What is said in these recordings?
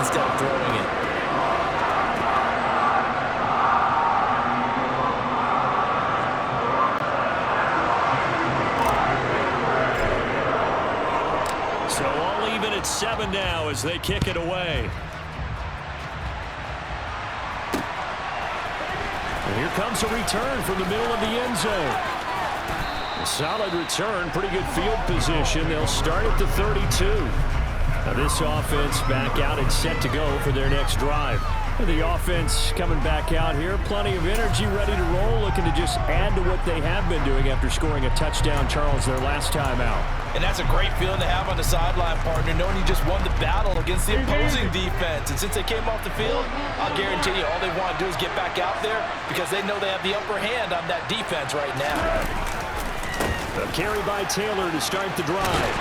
instead of throwing it. So all even at 7 now as they kick it away. And here comes a return from the middle of the end zone. A solid return, pretty good field position. They'll start at the 32. Now this offense back out and set to go for their next drive. The offense coming back out here, plenty of energy, ready to roll, looking to just add to what they have been doing after scoring a touchdown, Charles, their last time out. And that's a great feeling to have on the sideline, partner, knowing you just won the battle against the opposing defense. And since they came off the field, I'll guarantee you all they want to do is get back out there because they know they have the upper hand on that defense right now. A carry by Taylor to start the drive.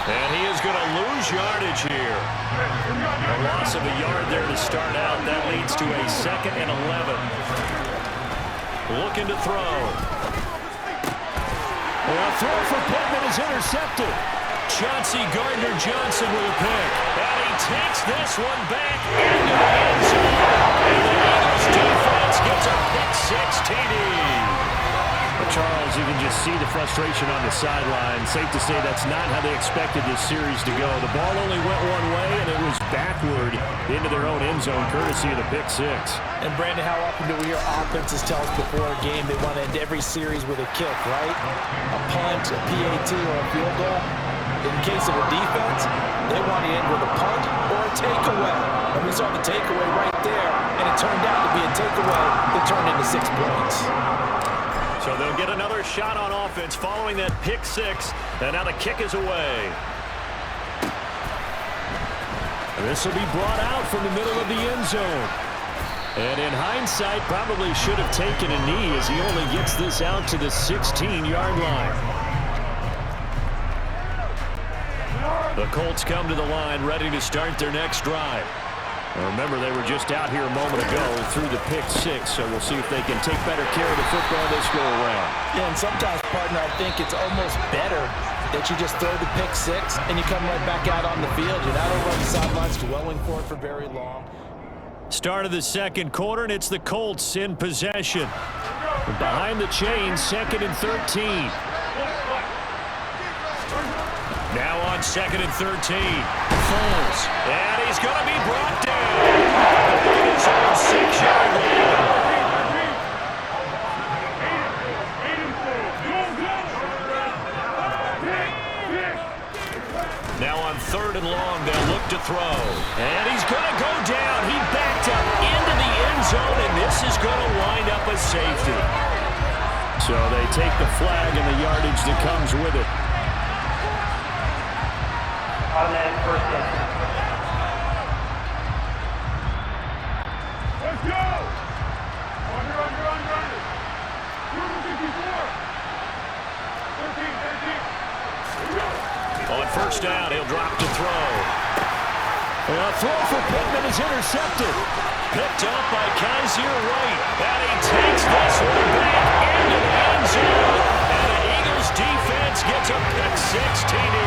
And he is going to lose yardage here. A loss of a yard there to start out. That leads to a 2nd and 11. Looking to throw. A throw for Pittman is intercepted. Chauncey Gardner-Johnson with a pick. And he takes this one back into the end zone. And the Eagles defense gets a pick-6 TD. Charles, you can just see the frustration on the sideline. Safe to say that's not how they expected this series to go. The ball only went one way, and it was backward into their own end zone, courtesy of the pick-6. And, Brandon, how often do we hear offenses tell us before a game they want to end every series with a kick, right? A punt, a PAT, or a field goal. In case of a defense, they want to end with a punt or a takeaway. And we saw the takeaway right there, and it turned out to be a takeaway that turned into 6 points. So they'll get another shot on offense following that pick-6, and now the kick is away. This will be brought out from the middle of the end zone. And in hindsight, probably should have taken a knee as he only gets this out to the 16-yard line. The Colts come to the line, ready to start their next drive. Remember, they were just out here a moment ago through the pick-6, so we'll see if they can take better care of the football this go-around. Yeah, and sometimes, partner, I think it's almost better that you just throw the pick-6 and you come right back out on the field. You're not over on the sidelines dwelling for it for very long. Start of the second quarter, and it's the Colts in possession. Behind the chains, 2nd and 13. Now on 2nd and 13. Foles. And he's going to be brought down. His own 6-yard line. Now on 3rd and long, they'll look to throw. And he's going to go down. He backed up into the end zone, and this is going to wind up a safety. So they take the flag and the yardage that comes with it. Automatic first down. Let's go! Under. 13. On first down, he'll drop to throw. A throw for Pittman is intercepted. Picked up by Kaiser Wright. And he takes this one back into the end zone. And the Eagles defense gets a pick-6 TD.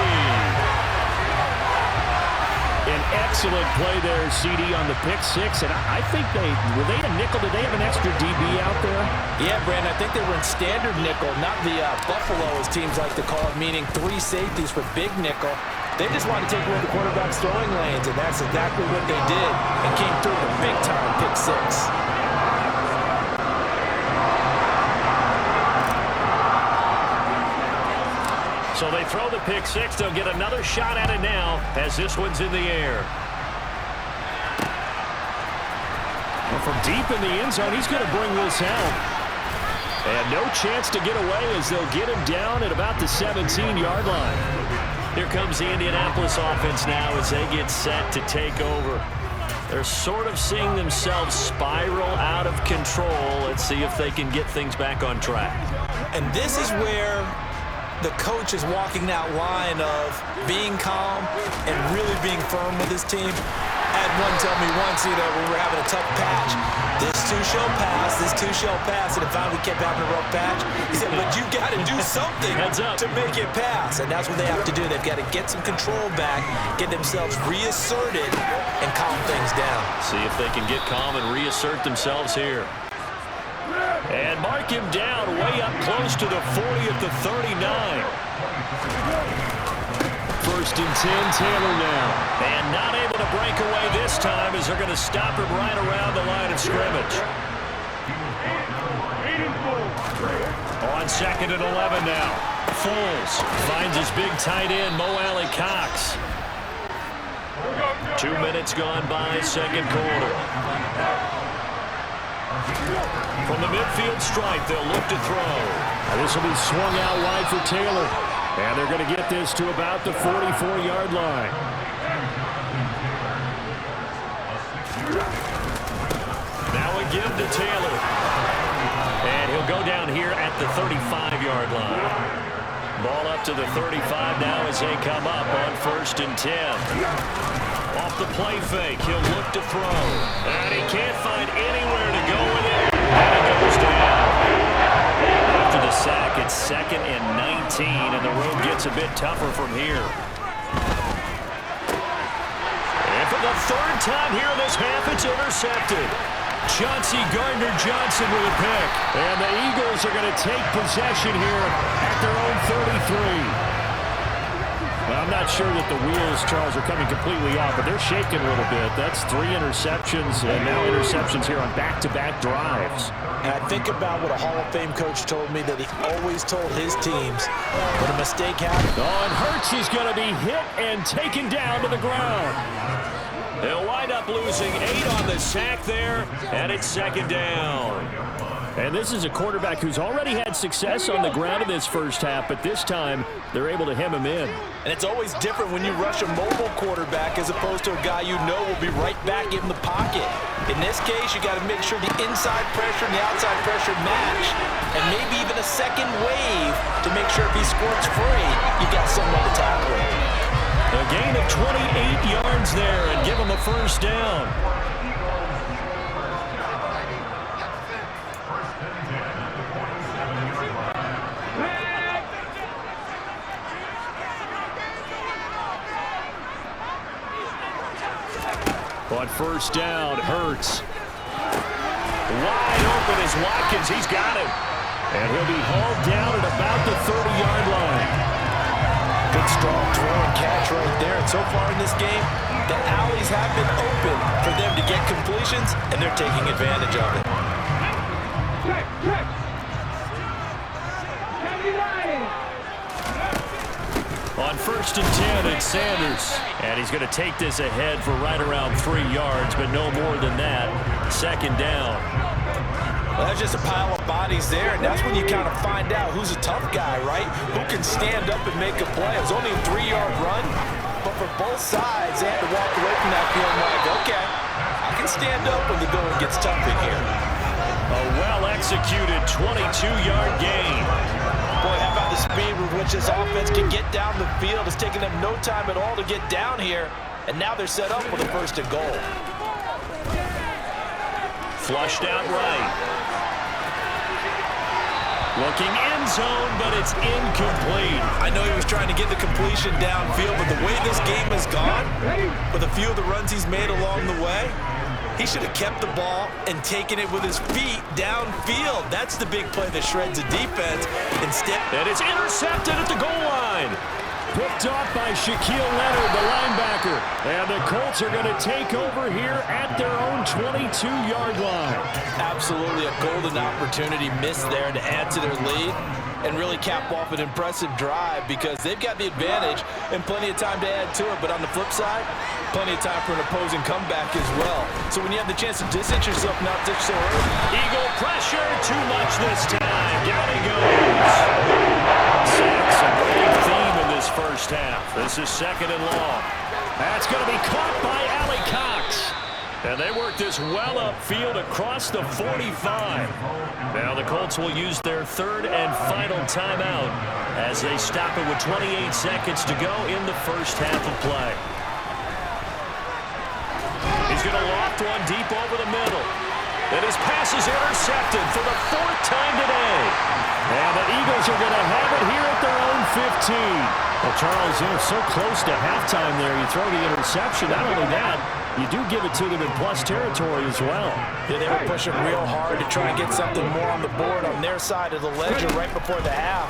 An excellent play there, CD, on the pick-6, and I think were they a nickel? Did they have an extra DB out there? Yeah, Brandon, I think they were in standard nickel, not the Buffalo, as teams like to call it, meaning 3 safeties for big nickel. They just wanted to take away the quarterback's throwing lanes, and that's exactly what they did, and came through with a big-time pick-6. So they throw the pick-6. They'll get another shot at it now as this one's in the air. Well, from deep in the end zone, he's going to bring this out. And no chance to get away as they'll get him down at about the 17-yard line. Here comes the Indianapolis offense now as they get set to take over. They're sort of seeing themselves spiral out of control. Let's see if they can get things back on track. And this is where the coach is walking that line of being calm and really being firm with his team. had one tell me once, when we were having a tough patch, this too shall pass, and if we kept having a rough patch, he said, but you got to do something to make it pass, and that's what they have to do. They've got to get some control back, get themselves reasserted, and calm things down. See if they can get calm and reassert themselves here. And mark him down way up close to the 40 at the 39. First and 10, Taylor now. And not able to break away this time as they're going to stop him right around the line of scrimmage. On second and 11 now. Foles finds his big tight end, Mo Alley Cox. 2 minutes gone by, second quarter. From the midfield stripe, they'll look to throw. This will be swung out wide for Taylor. And they're going to get this to about the 44-yard line. Now a give to Taylor. And he'll go down here at the 35-yard line. Ball up to the 35 now as they come up on first and 10. Off the play fake, he'll look to throw. And he can't find anywhere to go with it. And it goes down. After the sack, it's second and 19, and the road gets a bit tougher from here. And for the third time here in this half, it's intercepted. Chauncey Gardner-Johnson with a pick. And the Eagles are going to take possession here at their own 33. Well, I'm not sure that the wheels, Charles, are coming completely off, but they're shaking a little bit. That's 3 interceptions, and now interceptions here on back-to-back drives. And I think about what a Hall of Fame coach told me, that he always told his teams when a mistake happens. Oh, and Hurts is going to be hit and taken down to the ground. They'll wind up losing 8 on the sack there, and it's second down. And this is a quarterback who's already had success on the ground in this first half, but this time they're able to hem him in. And it's always different when you rush a mobile quarterback as opposed to a guy you know will be right back in the pocket. In this case, you got to make sure the inside pressure and the outside pressure match, and maybe even a second wave to make sure if he squirts free, you got someone to tackle him. A gain of 28 yards there and give him a first down. On first down, Hurts. Wide open is Watkins. He's got it. And he'll be hauled down at about the 30-yard line. Good strong throw and catch right there. And so far in this game, the alleys have been open for them to get completions, and they're taking advantage of it. On first and 10, it's Sanders. And he's going to take this ahead for right around 3 yards, but no more than that. Second down. Well, that's just a pile of bodies there, and that's when you kind of find out who's a tough guy, right? Who can stand up and make a play. It was only a 3-yard run, but for both sides, they had to walk away from that feeling like, okay, I can stand up when the going gets tough in here. A well-executed 22-yard gain. Boy, how about the speed with which this offense can get down the field? It's taken them no time at all to get down here, and now they're set up with a first and goal. Flushed out right. Looking end zone, but it's incomplete. I know he was trying to get the completion downfield, but the way this game has gone, with a few of the runs he's made along the way, he should have kept the ball and taken it with his feet downfield. That's the big play that shreds a defense. Instead, and it's intercepted at the goal line. Picked off by Shaquille Leonard, the linebacker. And the Colts are going to take over here at their own 22-yard line. Absolutely a golden opportunity missed there to add to their lead and really cap off an impressive drive, because they've got the advantage and plenty of time to add to it. But on the flip side, plenty of time for an opposing comeback as well. So when you have the chance to distance yourself, not ditch so early. Eagle pressure, too much this time. Down he goes. Sacks, a great theme in this first half. This is second and long. That's going to be caught by Alley Cox. And they work this well upfield across the 45. Now the Colts will use their third and final timeout as they stop it with 28 seconds to go in the first half of play. left, one deep over the middle. And his pass is intercepted for the 4th time today. And the Eagles are going to have it here at their own 15. Well, Charles, they're so close to halftime there. You throw the interception. Not only that, you do give it to them in plus territory as well. Yeah, they were pushing real hard to try and get something more on the board on their side of the ledger right before the half.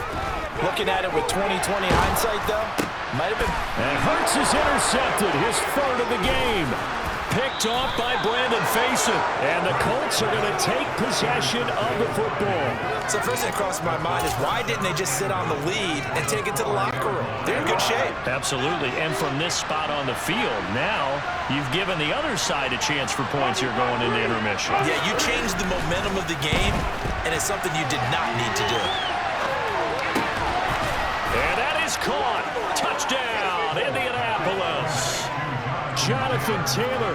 Looking at it with 20/20 hindsight, though, might have been. And Hurts is intercepted, his 3rd of the game. Picked off by Brandon Faison. And the Colts are going to take possession of the football. So first thing that crossed my mind is why didn't they just sit on the lead and take it to the locker room? They're in good shape. Absolutely. And from this spot on the field, now you've given the other side a chance for points here going into intermission. Yeah, you changed the momentum of the game, and it's something you did not need to do. And that is caught. Touchdown, Indianapolis. Jonathan Taylor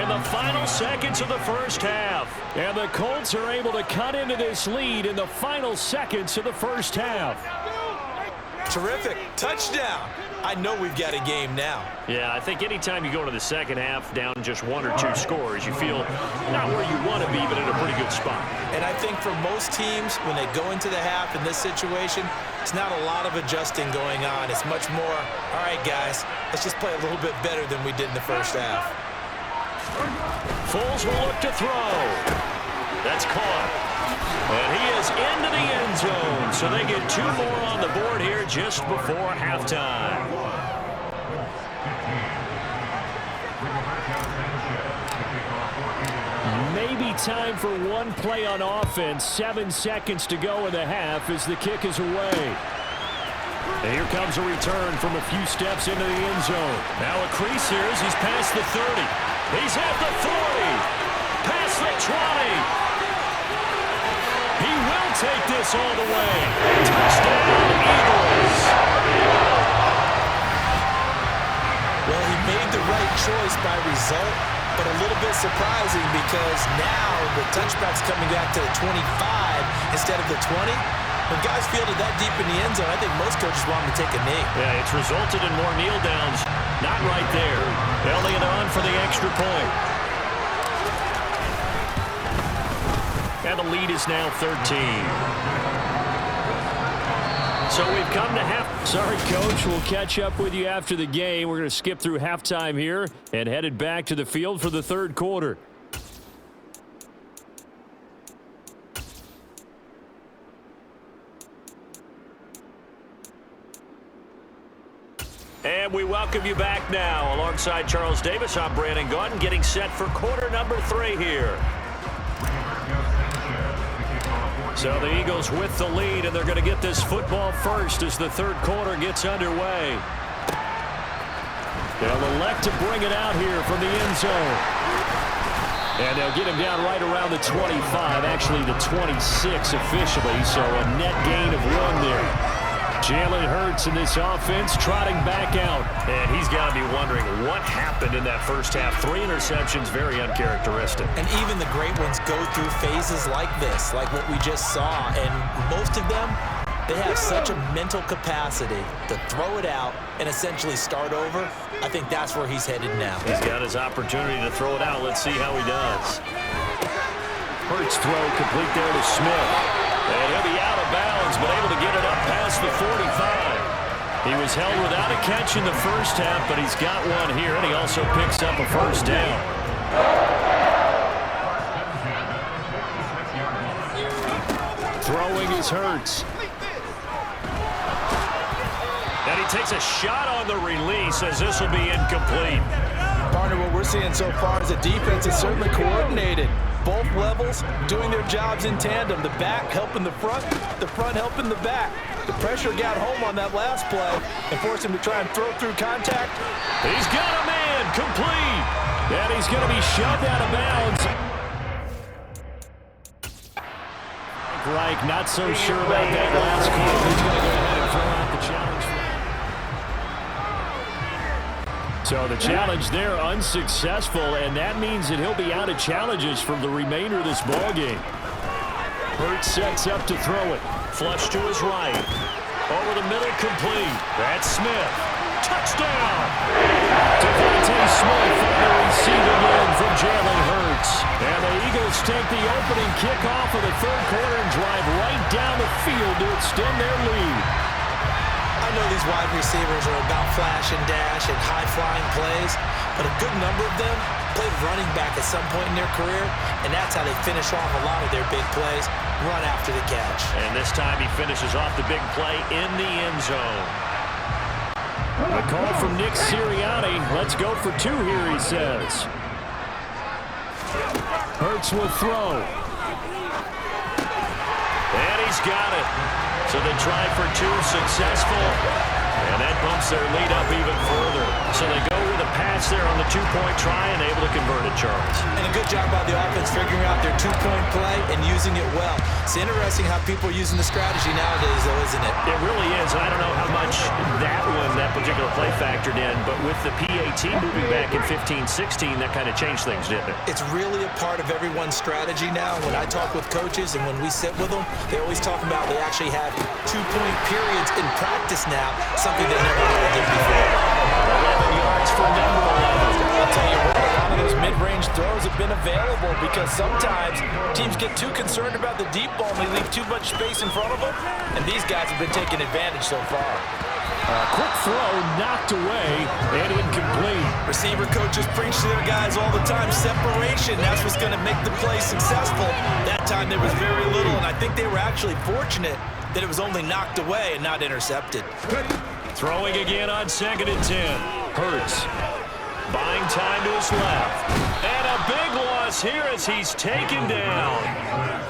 in the final seconds of the first half. And the Colts are able to cut into this lead in the final seconds of the first half. Terrific. Touchdown. I know we've got a game now. Yeah, I think anytime you go to the second half down just 1 or 2 scores, you feel not where you want to be, but in a pretty good spot. And I think for most teams, when they go into the half in this situation, it's not a lot of adjusting going on. It's much more, all right, guys, let's just play a little bit better than we did in the first half. Foles will look to throw. That's caught. And he is into the end zone, so they get 2 more on the board here just before halftime. Maybe time for one play on offense. 7 seconds to go in the half as the kick is away. And here comes a return from a few steps into the end zone. Now a crease here as he's past the 30. He's at the 40. Past the 20. He will take this all the way. Touchdown, Eagles. Well, he made the right choice by result, but a little bit surprising because now the touchback's coming back to the 25 instead of the 20. When guys fielded that deep in the end zone, I think most coaches want them to take a knee. Yeah, it's resulted in more kneel downs. Not right there. Elliott on for the extra point. And the lead is now 13. So we've come to half. Sorry, Coach. We'll catch up with you after the game. We're going to skip through halftime here and headed back to the field for the 3rd quarter. And we welcome you back now. Alongside Charles Davis, I'm Brandon Gaudin, getting set for quarter number 3 here. So the Eagles with the lead, and they're going to get this football first as the 3rd quarter gets underway. They'll elect to bring it out here from the end zone. And they'll get him down right around the 25, actually the 26 officially, so a net gain of 1 there. Jalen Hurts in this offense trotting back out. And he's got to be wondering what happened in that first half. 3 interceptions, very uncharacteristic. And even the great ones go through phases like this, like what we just saw. And most of them, they have such a mental capacity to throw it out and essentially start over. I think that's where he's headed now. He's got his opportunity to throw it out. Let's see how he does. Hurts throw complete there to Smith. And he'll be out of bounds, but able to get it up past the 45. He was held without a catch in the first half, but he's got one here, and he also picks up a first down. Throwing is Hurts. And he takes a shot on the release as this will be incomplete. Partner, what we're seeing so far is the defense is certainly coordinated. Both levels doing their jobs in tandem. The back helping the front helping the back. The pressure got home on that last play and forced him to try and throw through contact. He's got a man complete. And he's going to be shoved out of bounds. Reich not so sure about that last call. He's going to go ahead and throw out the challenge. So the challenge there unsuccessful, and that means that he'll be out of challenges from the remainder of this ballgame. Hurts sets up to throw it. Flush to his right. Over the middle, complete. That's Smith. Touchdown! Devontae Smith on the receiving end from Jalen Hurts. wide receivers are about flash and dash and high-flying plays, but a good number of them played running back at some point in their career, and that's how they finish off a lot of their big plays, run after the catch. And this time he finishes off the big play in the end zone. The call from Nick Sirianni. Let's go for two here, he says. Hurts will throw. And he's got it. So they try for two, successful. And that bumps their lead up even further. So they go with a pass there on the two-point try and able to convert it, Charles. And a good job by the offense figuring out their two-point play and using it well. It's interesting how people are using the strategy nowadays, though, isn't it? It really is. And I don't know how much that particular play factored in, but with the PAT moving back in 15-16, that kind of changed things, didn't it? It's really a part of everyone's strategy now. When I talk with coaches and when we sit with them, they always talk about they actually have two-point periods in practice now, something they never really did before. 11 yards for number 11. I'll tell you what, a lot of those mid-range throws have been available because sometimes teams get too concerned about the deep ball and they leave too much space in front of them, and these guys have been taking advantage so far. Quick throw knocked away and incomplete. Receiver coaches preach to their guys all the time, separation, that's what's going to make the play successful. That time there was very little, and I think they were actually fortunate that it was only knocked away and not intercepted. Throwing again on 2nd and 10. Hurts. Buying time to his left. And a big loss here as he's taken down.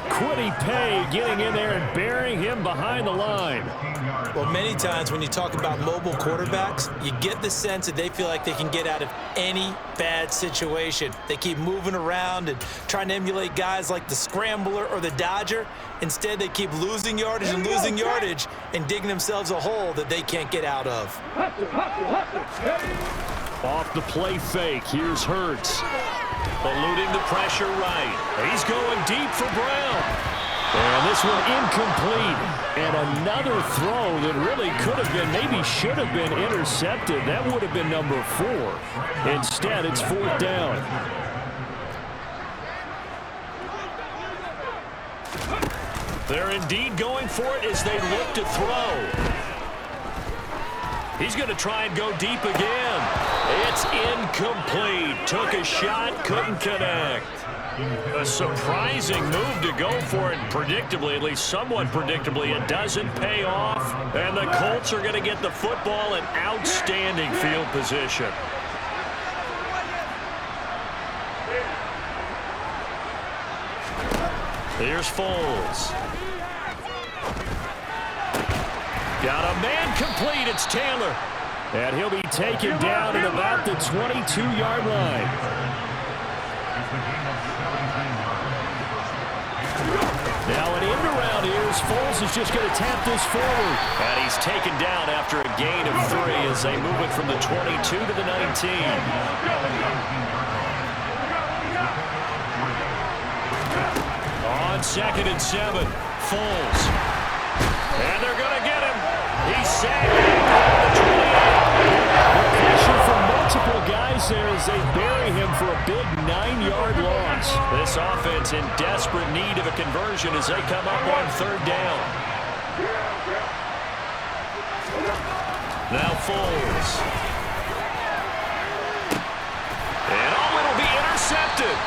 Quiddy Pay getting in there and burying him behind the line. Well, many times when you talk about mobile quarterbacks, you get the sense that they feel like they can get out of any bad situation. They keep moving around and trying to emulate guys like the Scrambler or the Dodger. Instead, they keep losing yardage and digging themselves a hole that they can't get out of. Off the play fake, here's Hurts. Eluding the pressure right. He's going deep for Brown. And this one incomplete. And another throw that really could have been, maybe should have been intercepted. That would have been number 4. Instead, it's 4th down. They're indeed going for it as they look to throw. He's going to try and go deep again. It's incomplete. Took a shot, couldn't connect. A surprising move to go for it. Predictably, at least somewhat predictably, it doesn't pay off. And the Colts are going to get the football in outstanding field position. Here's Foles. Got a man complete. It's Taylor. And he'll be taken down at about the 22-yard line. Now an end around here as Foles is just going to tap this forward. And he's taken down after a gain of 3 as they move it from the 22 to the 19. On 2nd and 7, Foles. And they're going to get him. He's sacked. Pressure from multiple guys there as they bury him for a big 9-yard loss. This offense in desperate need of a conversion as they come up on 3rd down. Now Foles. And it'll be intercepted.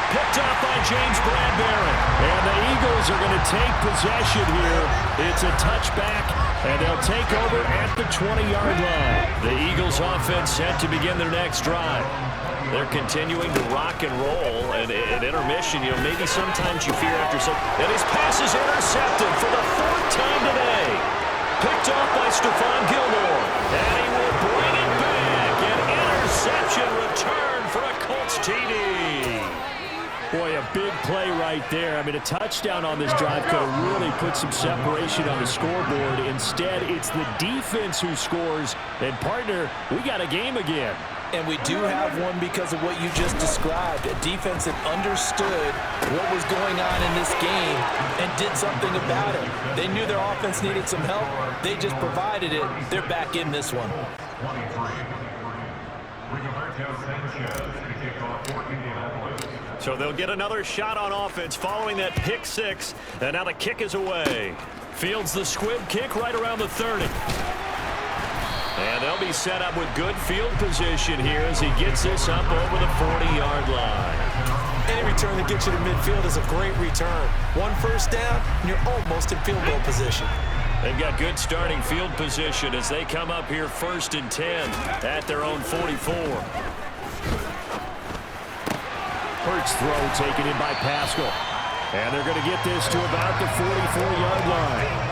Picked up by James Bradbury. And the Eagles are going to take possession here. It's a touchback, and they'll take over at the 20-yard line. The Eagles offense set to begin their next drive. They're continuing to rock and roll, and at intermission, maybe sometimes you fear after some. And his pass is intercepted for the 4th time today. Picked off by Stephon Gilmore. And he will bring it back. An interception return for a Colts TD. Boy, a big play right there. I mean, a touchdown on this drive could have really put some separation on the scoreboard. Instead, it's the defense who scores. And, partner, we got a game again. And we do have one because of what you just described. A defense that understood what was going on in this game and did something about it. They knew their offense needed some help. They just provided it. They're back in this one. So they'll get another shot on offense following that pick 6. And now the kick is away. Fields the squib kick right around the 30. And they'll be set up with good field position here as he gets this up over the 40-yard line. Any return that gets you to midfield is a great return. One first down, and you're almost in field goal position. They've got good starting field position as they come up here 1st and 10 at their own 44. Hurts throw taken in by Pascal. And they're going to get this to about the 44-yard line.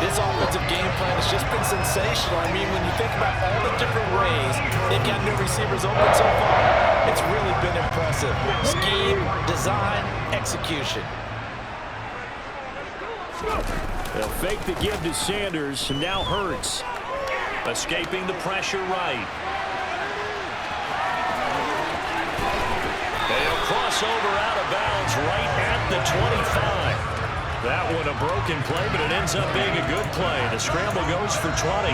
This offensive game plan has just been sensational. I mean, when you think about all the different ways they've got new receivers open so far, it's really been impressive. Scheme, design, execution. They'll fake the give to Sanders, and now Hurts. Escaping the pressure right. They'll cross over out of bounds right at the 25. That one a broken play, but it ends up being a good play. The scramble goes for 20.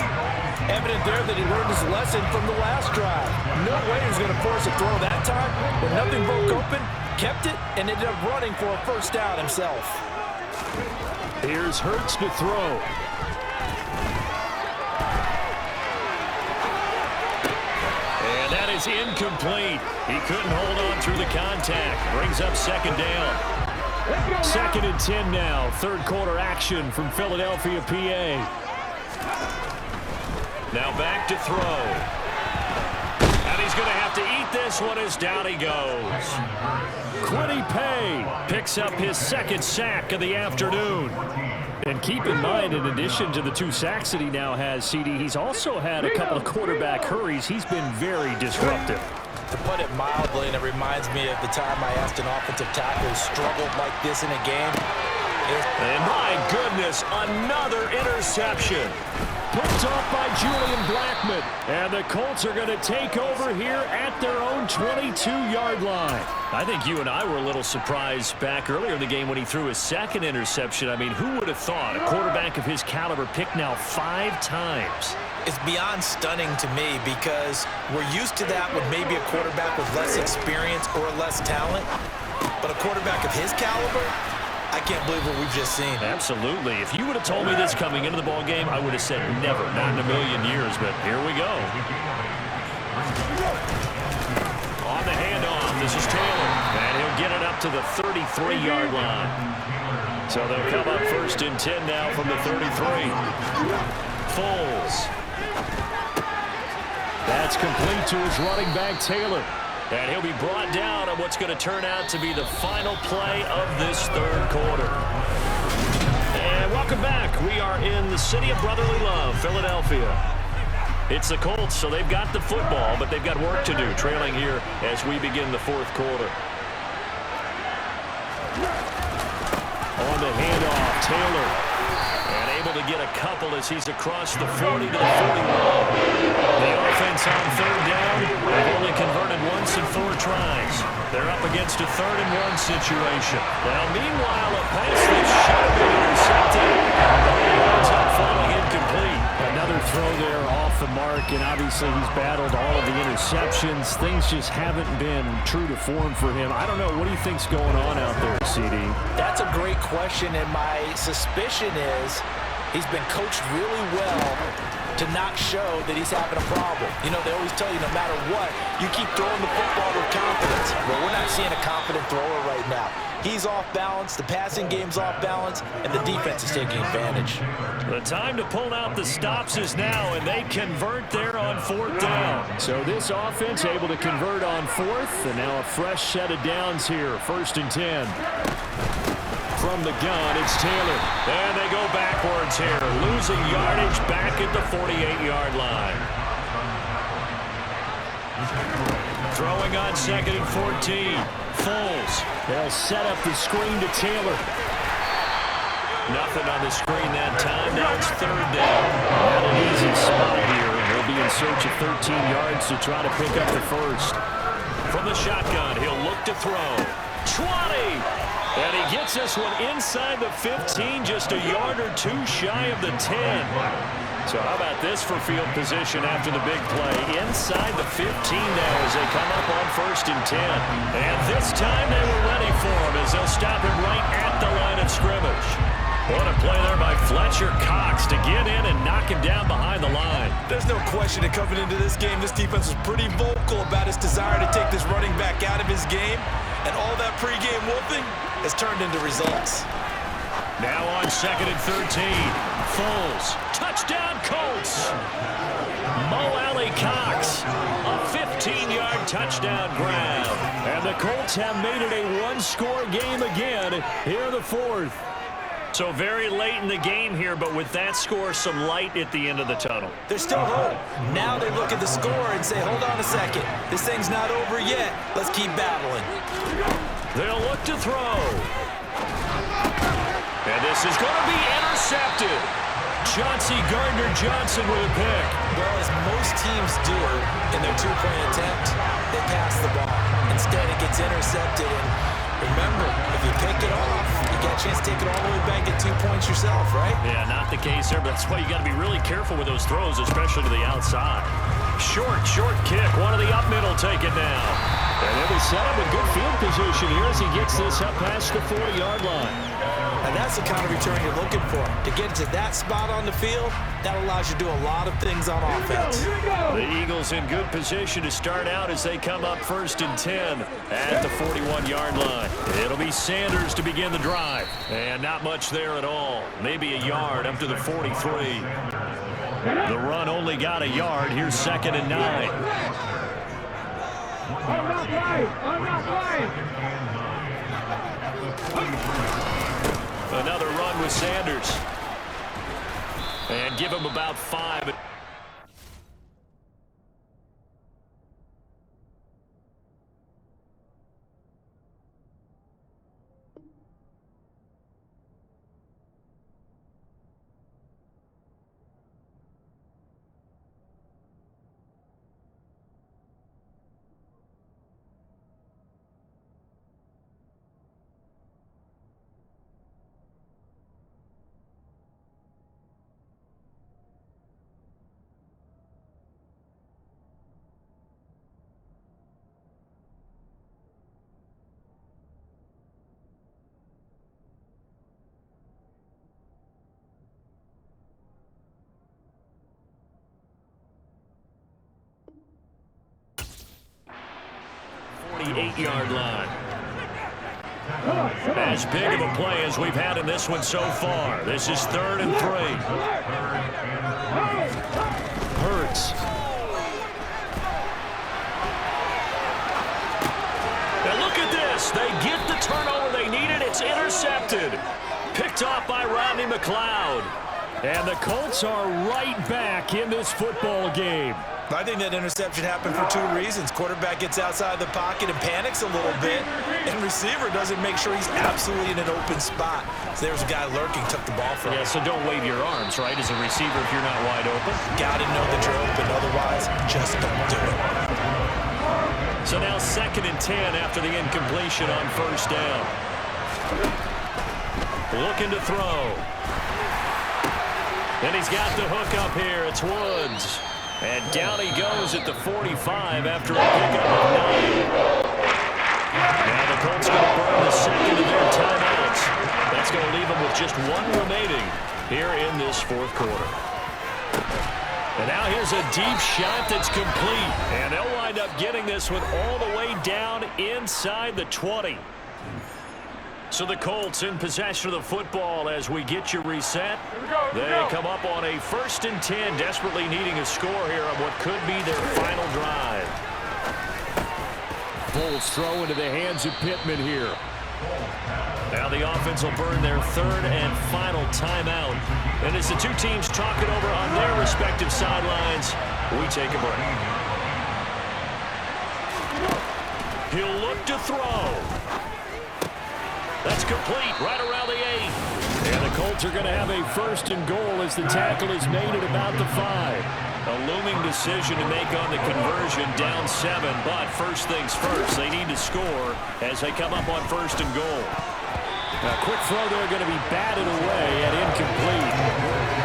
Evident there that he learned his lesson from the last drive. No way he was going to force a throw that time. When nothing broke open, kept it, and ended up running for a first down himself. Here's Hurts to throw. And that is incomplete. He couldn't hold on through the contact. Brings up 2nd down. 2nd and 10 now. 3rd quarter action from Philadelphia, PA. Now back to throw. And he's going to have to eat this one as down he goes. Quiddy Pay picks up his 2nd sack of the afternoon. And keep in mind, in addition to the 2 sacks that he now has, CD, he's also had a couple of quarterback hurries. He's been very disruptive. To put it mildly, and it reminds me of the time I asked an offensive tackle who struggled like this in a game. And my goodness, another interception. Picked off by Julian Blackmon. And the Colts are going to take over here at their own 22-yard line. I think you and I were a little surprised back earlier in the game when he threw his 2nd interception. I mean, who would have thought a quarterback of his caliber picked now 5 times? It's beyond stunning to me because we're used to that with maybe a quarterback with less experience or less talent. But a quarterback of his caliber, I can't believe what we've just seen. Absolutely. If you would have told me this coming into the ball game, I would have said never, not in a million years. But here we go. On the handoff, this is Taylor. And he'll get it up to the 33-yard line. So they'll come up 1st and 10 now from the 33. Foles. That's complete to his running back, Taylor. And he'll be brought down on what's going to turn out to be the final play of this 3rd quarter. And welcome back. We are in the city of brotherly love, Philadelphia. It's the Colts, so they've got the football, but they've got work to do, trailing here as we begin the 4th quarter. On the handoff, Taylor. And able to get a couple as he's across the 40 to the 41. The offense on 3rd down. They've only converted once in 4 tries. They're up against a 3rd and 1 situation. Now, meanwhile, a pass that should have been intercepted. Ends up falling incomplete. Another throw there off the mark, and obviously he's battled all of the interceptions. Things just haven't been true to form for him. I don't know. What do you think's going on out there, CD? That's a great question, and my suspicion is he's been coached really well to not show that he's having a problem. You know, they always tell you no matter what, you keep throwing the football with confidence. Well, we're not seeing a confident thrower right now. He's off balance, the passing game's off balance, and the defense is taking advantage. The time to pull out the stops is now, and they convert there on 4th down. So this offense able to convert on 4th, and now a fresh set of downs here, 1st and 10. From the gun, it's Taylor. And they go backwards here, losing yardage back at the 48-yard line. Throwing on 2nd and 14. Foles. They'll set up the screen to Taylor. Nothing on the screen that time. Now it's 3rd down. Not an easy spot here. He'll be in search of 13 yards to try to pick up the 1st. From the shotgun, he'll look to throw. 20! And he gets this one inside the 15, just a yard or 2 shy of the 10. So how about this for field position after the big play? Inside the 15 now as they come up on 1st and 10. And this time they were ready for him as they'll stop him right at the line of scrimmage. What a play there by Fletcher Cox to get in and knock him down behind the line. There's no question that coming into this game, this defense was pretty vocal about his desire to take this running back out of his game, and all that pregame whooping has turned into results. Now on 2nd and 13. Foles. Touchdown Colts. Mo Alley Cox. A 15-yard touchdown grab. And the Colts have made it a one-score game again here in the fourth. So very late in the game here, but with that score, some light at the end of the tunnel. There's still hope. Now they look at the score and say, hold on a second. This thing's not over yet. Let's keep battling. They'll look to throw. And this is going to be intercepted. Chauncey Gardner-Johnson with a pick. Well, as most teams do in their two-point attempt, they pass the ball. Instead, it gets intercepted. And remember, if you pick it off, you got a chance to take it all the way back at 2 points yourself, right? Yeah, not the case there, but that's why you got to be really careful with those throws, especially to the outside. Short kick. One of the up middle take it now. And they'll be set up in good field position here as he gets this up past the 40-yard line. And that's the kind of return you're looking for. To get to that spot on the field, that allows you to do a lot of things on offense. The Eagles in good position to start out as they come up 1st and 10 at the 41-yard line. It'll be Sanders to begin the drive. And not much there at all. Maybe a yard up to the 43. The run only got a yard. Here's 2nd and 9. I'm not playing. Another run with Sanders. And give him about 5. 48-yard line. As big of a play as we've had in this one so far. This is 3rd and 3. Hurts. And look at this. They get the turnover they needed. It's intercepted. Picked off by Rodney McLeod. And the Colts are right back in this football game. I think that interception happened for 2 reasons. Quarterback gets outside the pocket and panics a little bit, and receiver doesn't make sure he's absolutely in an open spot. So there's a guy lurking, took the ball from him. Yeah, so don't wave your arms, right, as a receiver if you're not wide open. Got to know that you're open, otherwise just don't do it. So now 2nd and 10 after the incompletion on 1st down. Looking to throw. And he's got the hook up here. It's Woods. And down he goes at the 45 after a pickup of 9. Now the Colts going to burn the second of their timeouts. That's going to leave them with just 1 remaining here in this 4th quarter. And now here's a deep shot that's complete. And they'll wind up getting this one all the way down inside the 20. So the Colts in possession of the football as we get you reset. They come up on a 1st and 10, desperately needing a score here on what could be their final drive. Foles throw into the hands of Pittman here. Now the offense will burn their 3rd and final timeout. And as the 2 teams talk it over on their respective sidelines, we take a break. He'll look to throw. That's complete right around the 8. And the Colts are going to have a 1st and goal as the tackle is made at about the 5. A looming decision to make on the conversion, down 7. But first things first, they need to score as they come up on 1st and goal. A quick throw there going to be batted away and incomplete.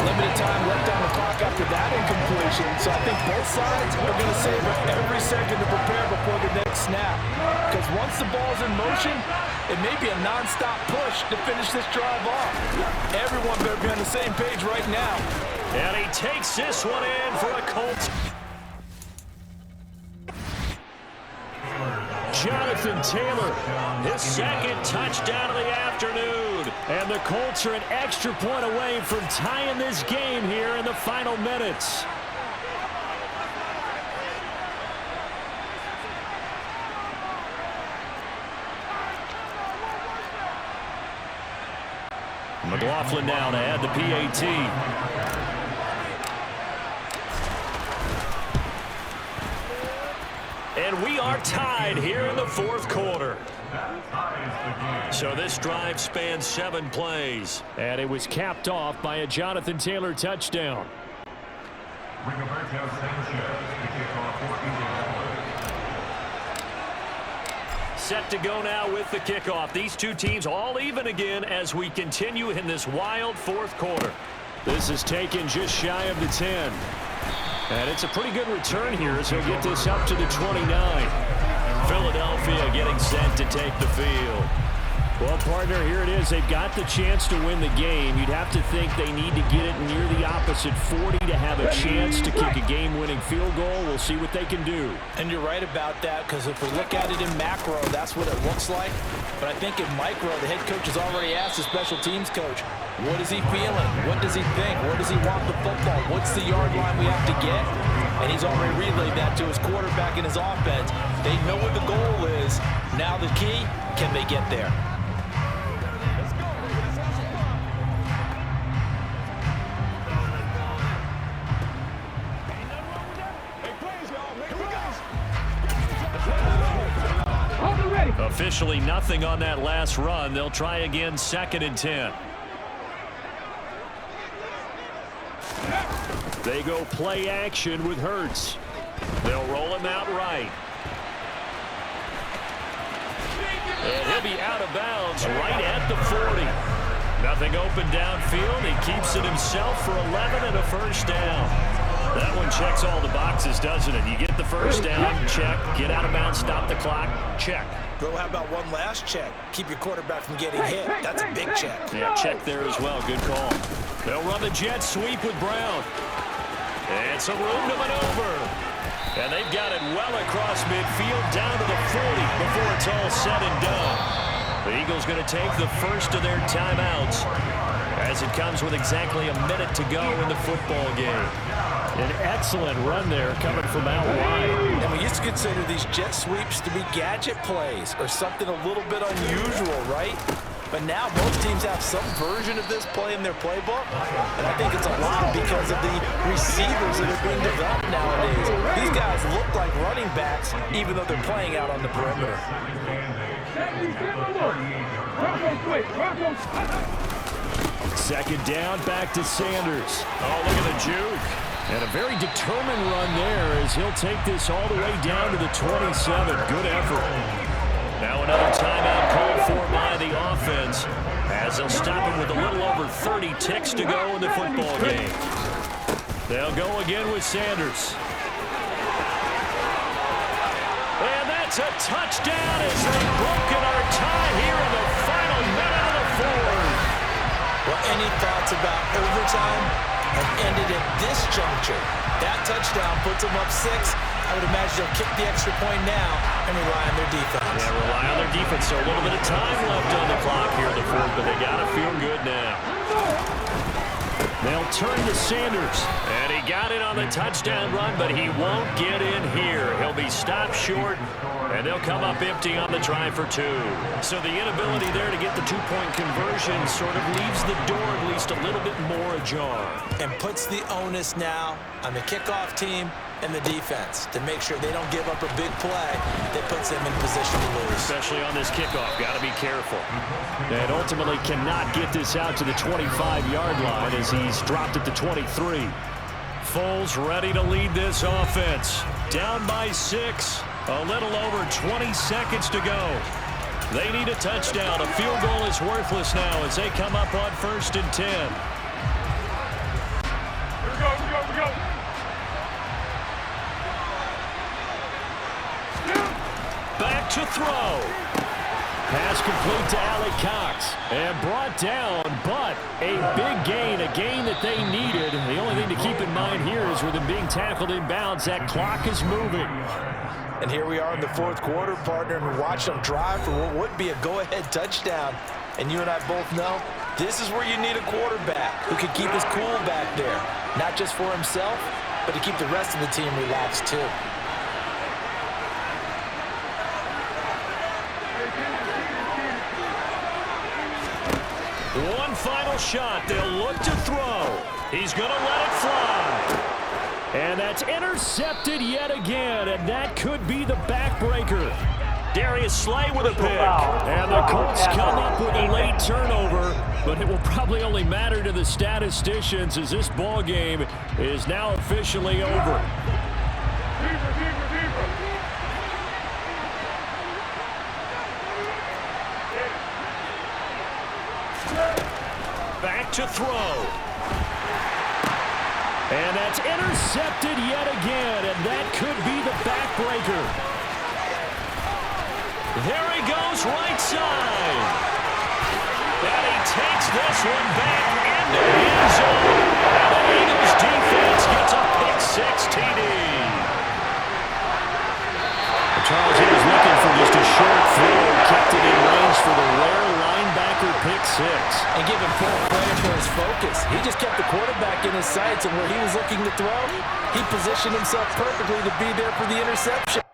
Limited time left on the clock after that incompletion. So I think both sides are going to save every second to prepare before the next snap. Because once the ball's in motion, It may be a non-stop push to finish this drive off. Everyone better be on the same page right now. And he takes this one in for a Colts. Jonathan Taylor, his second touchdown of the afternoon. And the Colts are an extra point away from tying this game here in the final minutes. McLaughlin now to add the PAT. And we are tied here in the fourth quarter. So this drive spans 7 plays. And it was capped off by a Jonathan Taylor touchdown. Set to go now with the kickoff. These two teams all even again as we continue in this wild fourth quarter. This is taken just shy of the 10. And it's a pretty good return here as he'll get this up to the 29. Philadelphia getting set to take the field. Well, partner, here it is. They've got the chance to win the game. You'd have to think they need to get it near the opposite 40 to have a chance to kick a game-winning field goal. We'll see what they can do. And you're right about that, because if we look at it in macro, that's what it looks like. But I think in micro, the head coach has already asked the special teams coach, what is he feeling? What does he think? Where does he want the football? What's the yard line we have to get? And he's already relayed that to his quarterback and his offense. They know what the goal is. Now the key, can they get there? Officially nothing on that last run. They'll try again, 2nd and 10. They go play action with Hurts. They'll roll him out right. And he'll be out of bounds right at the 40. Nothing open downfield. He keeps it himself for 11 and a first down. That one checks all the boxes, doesn't it? You get the first down, check. Get out of bounds, stop the clock, check. Bro, how about one last check? Keep your quarterback from getting hit. That's a big check. Yeah, check there as well. Good call. They'll run the jet sweep with Brown. And some room to maneuver. And they've got it well across midfield down to the 40 before it's all said and done. The Eagles going to take the first of their timeouts as it comes with exactly a minute to go in the football game. An excellent run there coming from out wide. And we used to consider these jet sweeps to be gadget plays or something a little bit unusual, right? But now most teams have some version of this play in their playbook. And I think it's a lot because of the receivers that are being developed nowadays. These guys look like running backs even though they're playing out on the perimeter. Second down, back to Sanders. Oh, look at the juke. And a very determined run there as he'll take this all the way down to the 27. Good effort. Now another timeout called for by the offense as they'll stop him with a little over 30 ticks to go in the football game. They'll go again with Sanders. And that's a touchdown as they've broken our tie here in the final minute of the fourth. Well, any thoughts about overtime? And ended at this juncture. That touchdown puts them up 6. I would imagine they'll kick the extra point now and rely on their defense. Yeah, rely on their defense. So a little bit of time left on the clock here in the fourth, but they got to feel good now. They'll turn to Sanders. And he got it on the touchdown run, but he won't get in here. He'll be stopped short, and they'll come up empty on the try for 2. So the inability there to get the 2-point conversion sort of leaves the door at least a little bit more ajar. And puts the onus now on the kickoff team and the defense to make sure they don't give up a big play that puts them in position to lose. Especially on this kickoff. Got to be careful. And ultimately cannot get this out to the 25-yard line as he's dropped at the 23. Foles ready to lead this offense. Down by 6. A little over 20 seconds to go. They need a touchdown. A field goal is worthless now as they come up on 1st and 10. Here we go. Back to throw. Pass complete to Alec Cox. And brought down, but a big gain, a gain that they needed. The only thing to keep in mind here is with him being tackled inbounds, that clock is moving. And here we are in the fourth quarter, partner, and watch them drive for what would be a go-ahead touchdown. And you and I both know this is where you need a quarterback who can keep his cool back there. Not just for himself, but to keep the rest of the team relaxed too. One final shot. They'll look to throw. He's going to let it fly. And that's intercepted yet again, and that could be the backbreaker. Darius Slay with a pick. And the Colts come up with a late turnover, but it will probably only matter to the statisticians as this ball game is now officially over. Back to throw. And that's intercepted yet again, and that could be the backbreaker. There he goes, right side. And he takes this one back into the end zone. And the Eagles defense gets a pick-six TD. Charles, he was looking for just a short throw, kept it in range for the rare linebacker pick-six. And give him full credit for his focus. He just kept the quarterback in his sights, and where he was looking to throw, he positioned himself perfectly to be there for the interception.